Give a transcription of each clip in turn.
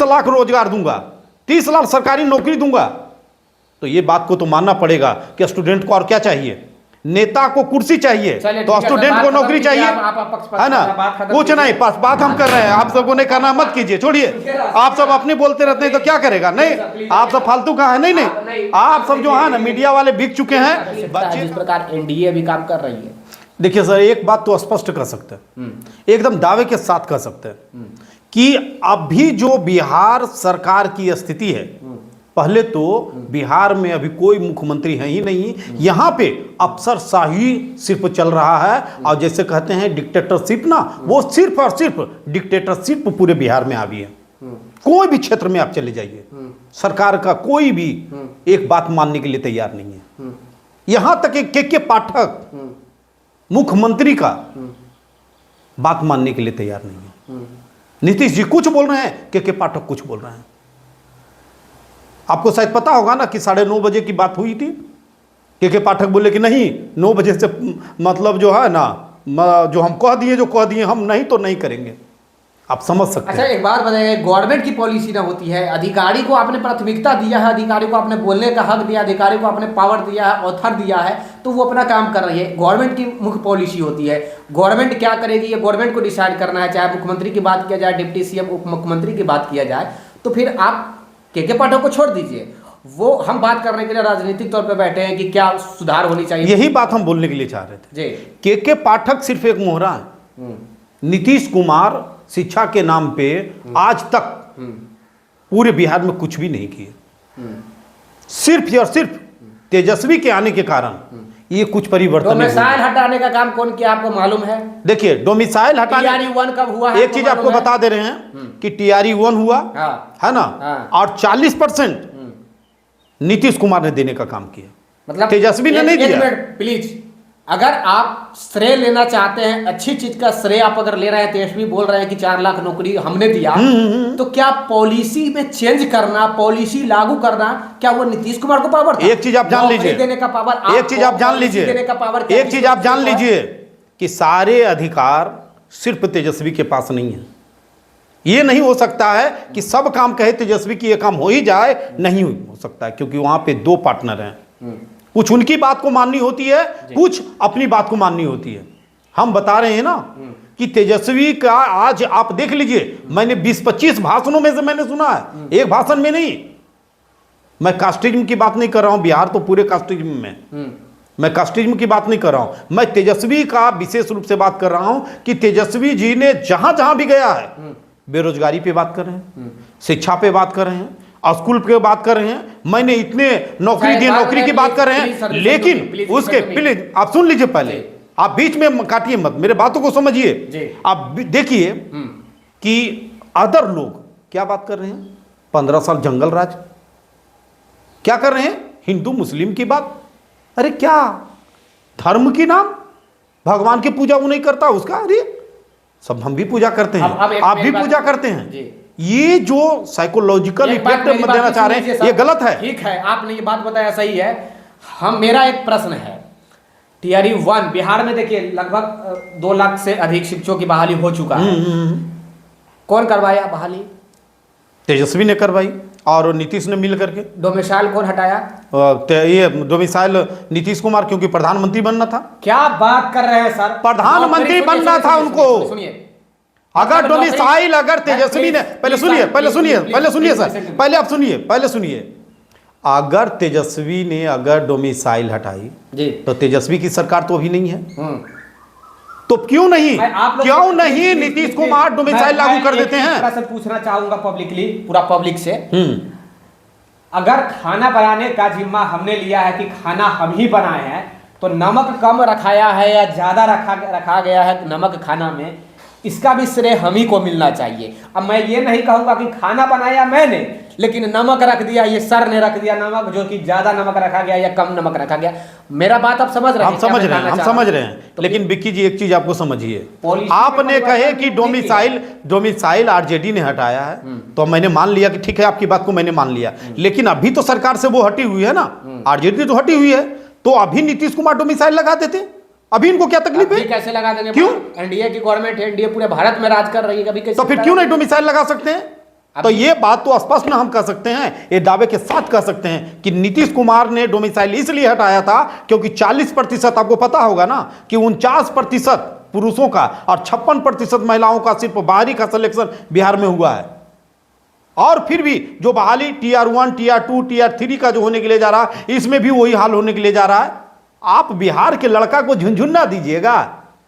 लाख रोजगार दूंगा, 30 लाख सरकारी नौकरी दूंगा, तो ये बात को तो मानना पड़ेगा कि स्टूडेंट को और क्या चाहिए, नेता को कुर्सी चाहिए तो स्टूडेंट को नौकरी चाहिए, है ना? कुछ नहीं, बात हम कर रहे हैं, आप सबको नहीं करना मत कीजिए, छोड़िए। आप सब अपने बोलते रहते हैं तो क्या करेगा? नहीं, आप सब फालतू का है। नहीं, आप सब जो है ना मीडिया वाले बिक चुके हैं। बच्चे जिस प्रकार एनडीए भी काम कर रही है, देखिए सर, एक बात तो स्पष्ट कर सकते हैं, एकदम दावे के साथ कह सकते हैं कि अभी जो बिहार सरकार की स्थिति है, पहले तो बिहार में अभी कोई मुख्यमंत्री है ही नहीं, यहां पे अफसरशाही सिर्फ चल रहा है, और जैसे कहते हैं डिक्टेटरशिप ना, वो सिर्फ और सिर्फ डिक्टेटरशिप पूरे बिहार में आ गई है। कोई भी क्षेत्र में आप चले जाइए, सरकार का कोई भी एक बात मानने के लिए तैयार नहीं है। यहां तक के पाठक मुख्यमंत्री का बात मानने के लिए तैयार नहीं है। नीतीश जी कुछ बोल रहे हैं, के पाठक कुछ बोल रहे हैं। आपको शायद पता होगा ना कि 9:30 बजे की बात हुई थी, के पाठक बोले कि नहीं 9 बजे से मतलब जो है ना, जो हम कह दिए हम नहीं तो नहीं करेंगे। आप समझ सकते हैं। अच्छा, एक बात बताइए, गवर्नमेंट की पॉलिसी ना होती है, अधिकारी को आपने प्राथमिकता दिया है, अधिकारी को आपने बोलने का हक दिया, अधिकारी को आपने पावर दिया है, ऑथर दिया है, तो वो अपना काम कर रही है। गवर्नमेंट की मुख्य पॉलिसी होती है, गवर्नमेंट क्या करेगी ये गवर्नमेंट को डिसाइड करना है। चाहे मुख्यमंत्री की बात किया जाए, डिप्टी सीएम उप मुख्यमंत्री की बात किया जाए, तो फिर आप के पाठक को छोड़ दीजिए, वो हम बात करने के लिए राजनीतिक तौर पे बैठे हैं कि क्या सुधार होनी चाहिए। यही बात हम बोलने के लिए चाह रहे थे जी। के पाठक सिर्फ एक मोहरा है। नीतीश कुमार शिक्षा के नाम पे आज तक पूरे बिहार में कुछ भी नहीं किए। सिर्फ और सिर्फ तेजस्वी के आने के कारण ये कुछ परिवर्तन। डोमिसाइल हटाने का काम कौन किया आपको मालूम है? देखिए, डोमिसाइल हटाने TRE-1 कब हुआ है? एक चीज आपको बता दे रहे हैं कि TRE-1 हुआ है ना, और 40% नीतीश कुमार ने देने का काम किया, मतलब तेजस्वी ने नहीं दिया। प्लीज, अगर आप श्रेय लेना चाहते हैं, अच्छी चीज का श्रेय आप अगर ले रहे हैं, तेजस्वी बोल रहे हैं कि 4 लाख नौकरी हमने दिया, तो क्या पॉलिसी में चेंज करना, पॉलिसी लागू करना, क्या वो नीतीश कुमार को पावर था? एक चीज आप जान लीजिए, देने का पावर, एक चीज आप जान लीजिए, देने का पावर, एक चीज आप जान लीजिए कि सारे अधिकार सिर्फ तेजस्वी के पास नहीं है। ये नहीं हो सकता है कि सब काम कहे तेजस्वी की ये काम हो ही जाए, नहीं हो सकता है, क्योंकि वहां पे 2 पार्टनर हैं। कुछ उनकी बात को माननी होती है, कुछ अपनी बात को माननी होती है। हम बता रहे हैं ना कि तेजस्वी का आज आप देख लीजिए, मैंने 20-25 भाषणों में से मैंने सुना है, एक भाषण में नहीं। मैं कास्टिज्म की बात नहीं कर रहा हूं, बिहार तो पूरे कास्टिज्म में, मैं कास्टिज्म की बात नहीं कर रहा हूं, मैं तेजस्वी का विशेष रूप से बात कर रहा हूं कि तेजस्वी जी ने जहां जहां भी गया है, बेरोजगारी पे बात कर रहे हैं, शिक्षा पे बात कर रहे हैं, स्कूल पे बात कर रहे हैं, मैंने इतने नौकरी दी, नौकरी की बात कर रहे हैं, लेकिन उसके प्लीज आप सुन लीजिए, पहले आप बीच में काटिए मत, मेरे बातों को समझिए। आप देखिए कि अदर लोग क्या बात कर रहे हैं, 15 साल जंगल राज क्या कर रहे हैं, हिंदू मुस्लिम की बात। अरे क्या धर्म की नाम, भगवान की पूजा वो नहीं करता उसका, अरे सब हम भी पूजा करते हैं, आप भी पूजा करते हैं। ये जो साइकोलॉजिकल इफेक्ट देना चाह रहे हैं, ये गलत है। ठीक है, आपने ये बात बताया सही है। मेरा एक प्रश्न है, TRE-1 बिहार में देखिए लगभग 2 लाख से अधिक शिक्षकों की बहाली हो चुका है। कौन करवाया बहाली? तेजस्वी ने करवाई और नीतीश ने मिल करके। डोमिसाइल कौन हटाया? ये डोमिसाइल नीतीश कुमार, क्योंकि प्रधानमंत्री बनना था। क्या बात कर रहे हैं सर, प्रधानमंत्री बनना था उनको। अगर डोमिसाइल, अगर तेजस्वी ने, पहले सुनिए सर, पहले सुनिए, अगर तेजस्वी ने अगर डोमिसाइल हटाई तो तेजस्वी की सरकार तो अभी नहीं है, तो क्यों नहीं नीतीश कुमार डोमिसाइल लागू कर देते हैं? से पूछना चाहूंगा पब्लिकली, पूरा पब्लिक से, अगर खाना बनाने का जिम्मा हमने लिया है कि खाना हम ही बनाए हैं, तो नमक कम रखाया है या ज्यादा रखा गया है नमक खाना में, इसका भी श्रेय हम ही को मिलना चाहिए। अब मैं ये नहीं कहूंगा कि खाना बनाया मैंने, लेकिन नमक रख दिया, ये सर ने रख दिया नमक, जो कि ज्यादा नमक रखा गया या कम नमक रखा गया। मेरा बात आप समझ रहे हैं? हम समझ रहे हैं। तो लेकिन बिक्की जी एक चीज आपको समझिए, आपने कहे कि डोमिसाइल आरजेडी ने हटाया है, तो मैंने मान लिया कि ठीक है, आपकी बात को मैंने मान लिया, लेकिन अभी तो सरकार से वो हटी हुई है ना, आरजेडी तो हटी हुई है, तो अभी नीतीश कुमार डोमिसाइल लगा देते, अभी इनको क्या तकलीफ है? कैसे लगा देंगे? क्यों? एनडीए की गवर्नमेंट है, एनडीए पूरे भारत में राज कर रही है, कभी कैसे? तो फिर क्यों नहीं डोमिसाइल लगा सकते हैं? तो ये बात तो स्पष्ट ना हम कह सकते हैं, ये दावे के साथ कह सकते हैं कि नीतीश कुमार ने डोमिसाइल इसलिए हटाया था क्योंकि 40%, आपको पता होगा ना कि 49% पुरुषों का और 56% महिलाओं का सिर्फ बाहरी का सिलेक्शन बिहार में हुआ है। और फिर भी जो बहाली Tier 1, Tier 2, Tier 3 का जो होने के लिए जा रहा है, इसमें भी वही हाल होने के लिए जा रहा है। आप बिहार के लड़का को झुंझुन ना दीजिएगा,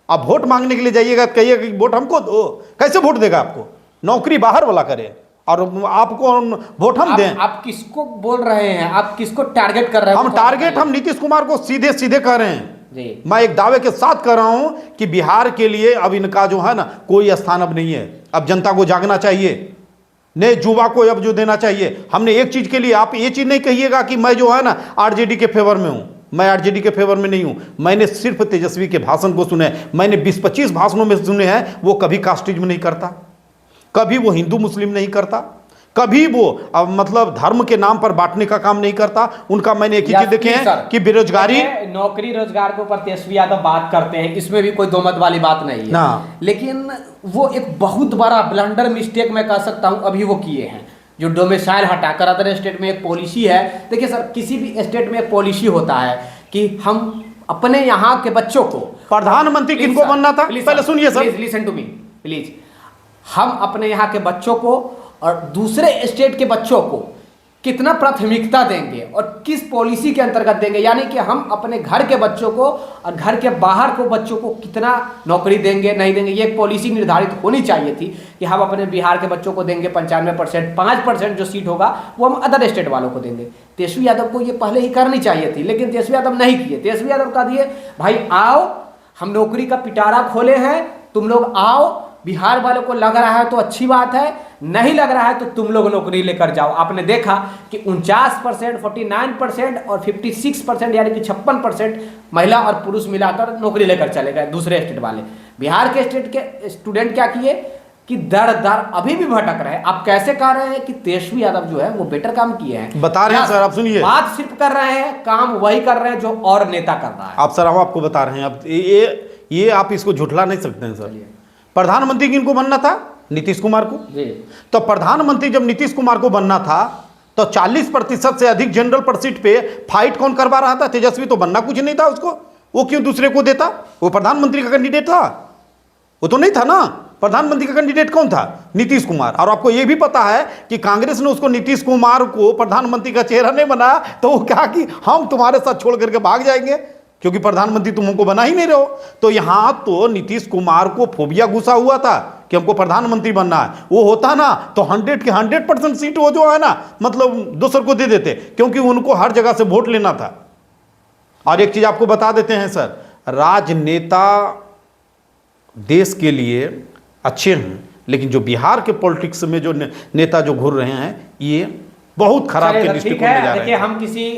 आप वोट मांगने के लिए जाइएगा, कहिएगा कि वोट हमको दो। कैसे वोट देगा आपको? नौकरी बाहर वाला करे और आपको वोट हम दें। आप किसको बोल रहे हैं? आप किसको टारगेट कर रहे हैं? हम नीतीश कुमार को सीधे सीधे कह रहे हैं जी। मैं एक दावे के साथ कह रहा हूं कि बिहार के लिए अब इनका जो है ना कोई स्थान अब नहीं है। अब जनता को जागना चाहिए, नए युवा को अब जो देना चाहिए। हमने एक चीज के लिए, आप ये चीज नहीं कहिएगा कि मैं जो है ना आरजेडी के फेवर में हूं। मैं आरजेडी के फेवर में नहीं हूं। मैंने सिर्फ तेजस्वी के भाषण को सुने, मैंने 20-25 भाषणों में सुने हैं। वो कभी कास्टिज्म नहीं करता, कभी वो हिंदू मुस्लिम नहीं करता, कभी वो मतलब धर्म के नाम पर बांटने का काम नहीं करता। उनका मैंने एक ही चीज देखे हैं कि बेरोजगारी, नौकरी रोजगार के ऊपर तेजस्वी यादव बात करते हैं, इसमें भी कोई दो मत वाली बात नहीं है ना। लेकिन वो एक बहुत बड़ा ब्लंडर मिस्टेक मैं कह सकता हूं अभी वो किए हैं, जो डोमिसाइल हटाकर अदर स्टेट में एक पॉलिसी है। देखिए सर, किसी भी स्टेट में एक पॉलिसी होता है कि हम अपने यहाँ के बच्चों को, प्रधानमंत्री किनको बनना था पहले सुनिए sir, listen to me please. हम अपने यहाँ के बच्चों को और दूसरे स्टेट के बच्चों को कितना प्राथमिकता देंगे और किस पॉलिसी के अंतर्गत देंगे, यानी कि हम अपने घर के बच्चों को और घर के बाहर को बच्चों को कितना नौकरी देंगे नहीं देंगे, ये एक पॉलिसी निर्धारित होनी चाहिए थी कि हम अपने बिहार के बच्चों को देंगे 95%, 5% जो सीट होगा वो हम अदर स्टेट वालों को देंगे। तेजस्वी यादव को ये पहले ही करनी चाहिए थी, लेकिन तेजस्वी यादव नहीं किए। तेजस्वी यादव कह दिए भाई आओ, हम नौकरी का पिटारा खोले हैं, तुम लोग आओ। बिहार वालों को लग रहा है तो अच्छी बात है, नहीं लग रहा है तो तुम लोग नौकरी लेकर जाओ। आपने देखा कि 49%, 49% और 56% यानी कि 56% महिला और पुरुष मिलाकर नौकरी लेकर चले गए दूसरे स्टेट वाले। बिहार के स्टेट के स्टूडेंट क्या किए कि दर दर अभी भी भटक रहे हैं। आप कैसे कह रहे हैं कि तेजस्वी यादव जो है वो बेटर काम किए हैं? बता रहे हैं सर, आप सुनिए। बात सिर्फ कर रहे हैं, काम वही कर रहे हैं जो और नेता कर रहा है। आप सर, हम आपको बता रहे हैं, अब ये आप इसको झुठला नहीं सकते हैं सर। प्रधानमंत्री किनको बनना था? नीतीश कुमार को जी। तो प्रधानमंत्री जब नीतीश कुमार को बनना था तो 40% से अधिक जनरल पर सीट पे फाइट कौन करवा रहा था? तेजस्वी तो बनना कुछ नहीं था उसको, वो क्यों दूसरे को देता? वो प्रधानमंत्री का कैंडिडेट था, वो तो नहीं था ना। प्रधानमंत्री का कैंडिडेट कौन था? नीतीश कुमार। और आपको यह भी पता है कि कांग्रेस ने उसको, नीतीश कुमार को प्रधानमंत्री का चेहरा नहीं बनाया तो वो कहा कि हम तुम्हारे साथ छोड़ करके भाग जाएंगे क्योंकि प्रधानमंत्री तुम हमको बना ही नहीं रहे हो। तो यहां तो नीतीश कुमार को फोबिया घुसा हुआ था कि हमको प्रधानमंत्री बनना है। वो होता ना तो 100 की 100% सीट वो जो है ना मतलब दूसरे को दे देते, क्योंकि उनको हर जगह से वोट लेना था। और एक चीज आपको बता देते हैं सर, राजनेता देश के लिए अच्छे हैं, लेकिन जो बिहार के पॉलिटिक्स में जो नेता जो घूर रहे हैं ये बहुत खराब के दृष्टिकोण में जा रहे हैं। हम किसी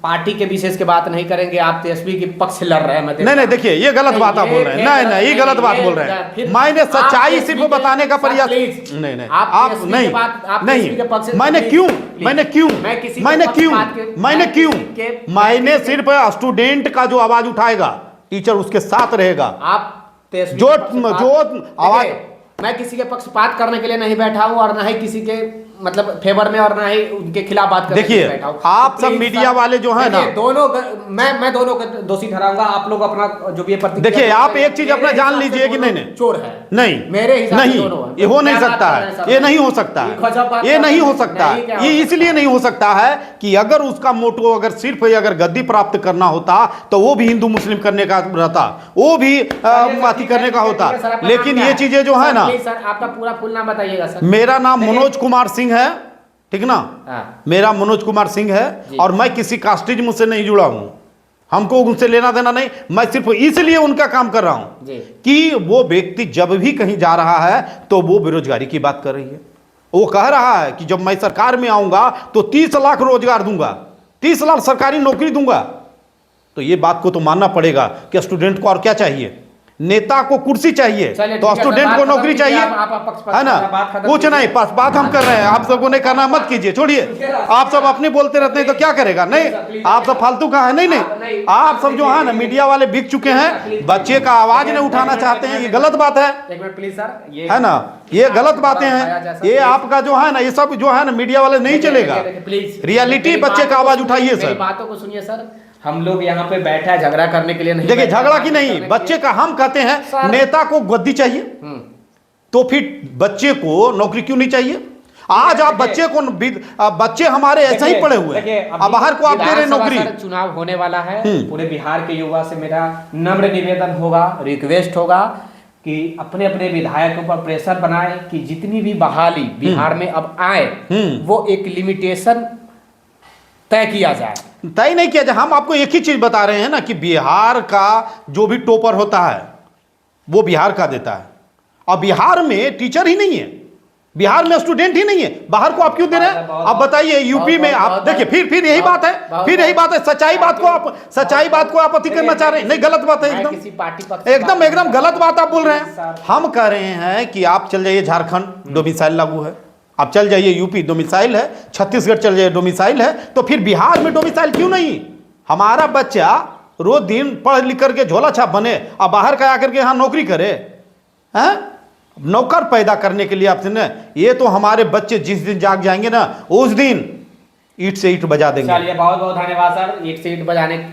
पार्टी के विशेष की बात नहीं करेंगे। आप तेजस्वी के पक्ष लड़ रहे हैं। नहीं, देखिए ये गलत बात आप बोल रहे हैं। नहीं, ये गलत बात बोल रहे हैं। मैंने सच्चाई सिर्फ नहीं का प्रयास नहीं आप नहीं। मैंने सिर्फ स्टूडेंट का जो आवाज उठाएगा टीचर उसके साथ रहेगा। आप जो आवाज, मैं किसी के पक्षपात करने के लिए नहीं बैठा हूं और ना ही किसी के मतलब फेवर में और ना ही उनके खिलाफ बात करने के लिए बैठा हूं। आप सब मीडिया वाले जो है ना, दोनों मैं दोनों को दोषी ठहराऊंगा। आप लोग अपना जो भी प्रतिक्रिया, देखिए आप एक चीज अपना जान लीजिए कि नहीं चोर है, नहीं मेरे हिसाब से दोनों है। ये हो नहीं सकता है, ये नहीं हो सकता है, ये नहीं हो सकता है। ये इसलिए नहीं हो सकता है कि अगर उसका मोटो अगर सिर्फ अगर गद्दी प्राप्त करना होता तो वो भी हिंदू मुस्लिम करने का रहता, वो भी बाती करने का होता। लेकिन ये चीजें जो है ना, सर आपका पूरा फुल नाम बताइएगा सर। मेरा नाम मनोज कुमार सिंह है, ठीक ना? मेरा मनोज कुमार सिंह है और मैं किसी कास्टिज्म से नहीं जुड़ा हूं, हमको उनसे लेना देना नहीं। मैं सिर्फ इसलिए उनका काम कर रहा हूं कि वो व्यक्ति जब भी कहीं जा रहा है तो वो बेरोजगारी की बात कर रही है। वो कह रहा है कि जब मैं सरकार में आऊंगा तो 30 लाख रोजगार दूंगा, 30 लाख सरकारी नौकरी दूंगा। तो ये बात को तो मानना पड़ेगा कि स्टूडेंट को और क्या चाहिए। नेता को कुर्सी चाहिए चलिए, तो ठीक है, स्टूडेंट बात को खत्म नौकरी कीजिए, चाहिए, आप पक्ष है ना? बात खत्म कुछ कीजिए। नहीं, बात हम कर रहे हैं, आप सबको नहीं करना, मत कीजिए, छोड़िए। आप सब अपने बोलते रहते हैं तो क्या करेगा? नहीं, आप सब फालतू का है। नहीं, आप सब जो है ना मीडिया वाले बिक चुके हैं, बच्चे का आवाज नहीं उठाना चाहते हैं, ये गलत बात है। एक मिनट प्लीज सर, ये है ना, ये गलत बातें हैं, ये आपका जो है ना, ये सब जो है ना मीडिया वाले नहीं चलेगा। प्लीज रियलिटी बच्चे का आवाज उठाइए मेरी सर। बातों को सुनिए सर, हम लोग यहाँ पे बैठे हैं झगड़ा करने के लिए नहीं। देखिए, बैठे हैं झगड़ा की बात नहीं, करने के बच्चे लिए। का हम कहते हैं सर। नेता को गद्दी चाहिए, तो फिर बच्चे को नौकरी क्यों नहीं चाहिए? आज आप बच्चे को बच्चे हमारे ऐसे ही पड़े हुए हैं, अब बाहर को आप दे रहे नौकरी। सर, चुनाव होने वाला है, पूरे बिहार के युवा से मेरा नम्र निवेदन होगा, रिक्वेस्ट होगा कि अपने अपने विधायकों पर प्रेशर बनाए कि जितनी भी बहाली बिहार में अब आए वो एक लिमिटेशन तय किया जाए। तय नहीं किया जाए। हम आपको एक ही चीज बता रहे हैं ना कि बिहार का जो भी टॉपर होता है वो बिहार का देता है, और बिहार में टीचर ही नहीं है, बिहार में स्टूडेंट ही नहीं है, बाहर को आप क्यों दे रहे हैं? आप बताइए, यूपी में आप देखिए, फिर यही बात है, फिर यही बात है, सच्चाई बात को आप अति करना चाह रहे हैं। नहीं, गलत बात है, एकदम किसी पार्टी पक्ष एकदम गलत बात आप बोल रहे हैं। हम कह रहे हैं कि आप चल जाइए झारखंड, डोमिसाइल लागू है, आप चल जाइए यूपी, डोमिसाइल है, छत्तीसगढ़ चल जाइए, डोमिसाइल है, तो फिर बिहार में डोमिसाइल क्यों नहीं? हमारा बच्चा रोज दिन पढ़ लिख करके झोला छाप बने और बाहर का आकर के यहाँ नौकरी करे, हैं? नौकर पैदा करने के लिए आपसे ना, ये तो हमारे बच्चे जिस दिन जाग जाएंगे ना, उस दिन ईंट से ईंट बजा देंगे। चलिए, बहुत बहुत धन्यवाद सर, ईंट से ईंट बजाने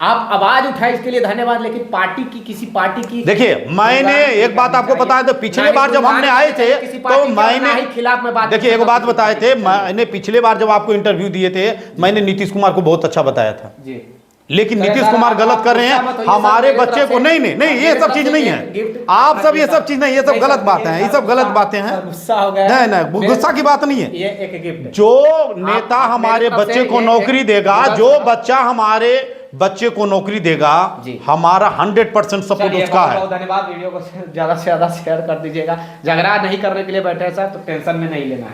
आप आवाज उठाए इसके लिए धन्यवाद। लेकिन पार्टी की, किसी पार्टी की, देखिए, मैंने एक बात आपको बताया था, पिछले बार जब हमने आए थे तो मैंने खिलाफ में बात, देखिए एक बात बताए थे, मैंने पिछले बार जब आपको इंटरव्यू दिए थे, मैंने नीतीश कुमार को बहुत अच्छा बताया था जी। लेकिन नीतीश कुमार गलत कर रहे हैं हमारे बच्चे को। नहीं, ये सब चीज नहीं है, आप सब ये सब चीज नहीं, ये सब गलत बातें हैं, ये सब गलत बातें हैं। गुस्सा हो गया, नहीं, गुस्सा की बात नहीं है। ये एक गिफ्ट है। जो नेता हमारे बच्चे को नौकरी देगा, जो बच्चा हमारे बच्चे को नौकरी देगा, हमारा 100% सपोर्ट उसका है। बहुत धन्यवाद। वीडियो को ज्यादा से ज्यादा शेयर कर दीजिएगा। झगड़ा नहीं करने के लिए बैठे हैं सर, तो टेंशन में नहीं लेना है।